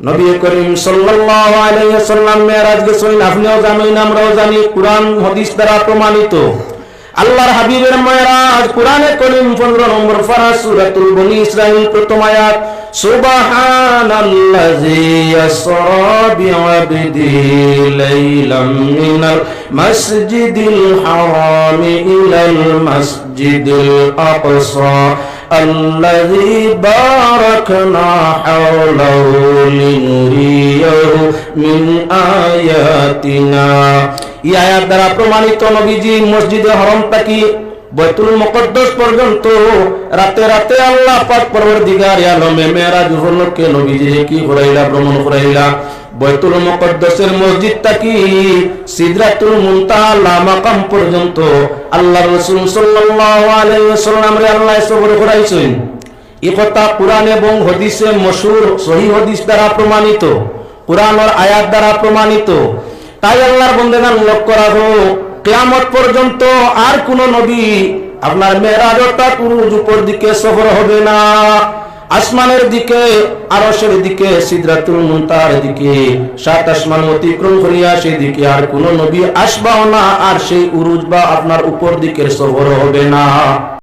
নবী করিম সাল্লাল্লাহু আলাইহি ওয়াসাল্লাম মেরাজ গেছেন, আপনিও জানেন আমরাও জানি, কুরআন হাদিস দ্বারা প্রমাণিত। আল্লাহর হাবিবের মেরাজ কুরআনে করিম 15 নম্বর পারা সূরাতুল বনী ইসরাঈল প্রথম আয়াত, সুবহানাল্লাযী ইয়াসরা বিআবদিহি লাইলাম মিনাল মাসজিদিল হারামি ইলাল মাসজিদিল আকসা الذي باركنا حوله لنريه من آياتنا। এই আয়াত দ্বারা প্রমাণিত নবীজি মসজিদে হারামটা কি বাইতুল মুকদ্দাস পর্যন্ত রাতে রাতে আল্লাহ পাক পরওয়ারদিগার আলমে মেরাজ উপলক্ষে নবীজি কি করাইলা, ভ্রমণ করাইলা। বাইতুল মুকদ্দাসের মসজিদটা কি সিদরাতুল মুনতাহা মাকাম পর্যন্ত আল্লাহর রাসূল সাল্লাল্লাহু আলাইহি ওয়াসাল্লাম রে আল্লাহ সফর করাইছেন। এই কথা কুরআন এবং হাদিসে মশহুর সহিহ হাদিস দ্বারা প্রমাণিত, কুরআনের আয়াত দ্বারা প্রমাণিত। তাই আল্লাহর বান্দাগণ লক্ষ্য রাখো, কিয়ামত পর্যন্ত আর কোন নবী আপনার মেরাজ অর্থাৎ উরুজ উপর দিকে সফর হবে না। আসমানের দিকে, আরশের দিকে, সিদরাতুল মুনতাহার দিকে, সাত আসমান অতিক্রম করিয়া সেই দিকে আর কোন নবী আসবাও না, আর সেই উরুজ বা আপনার উপর দিকের সফর হবে না।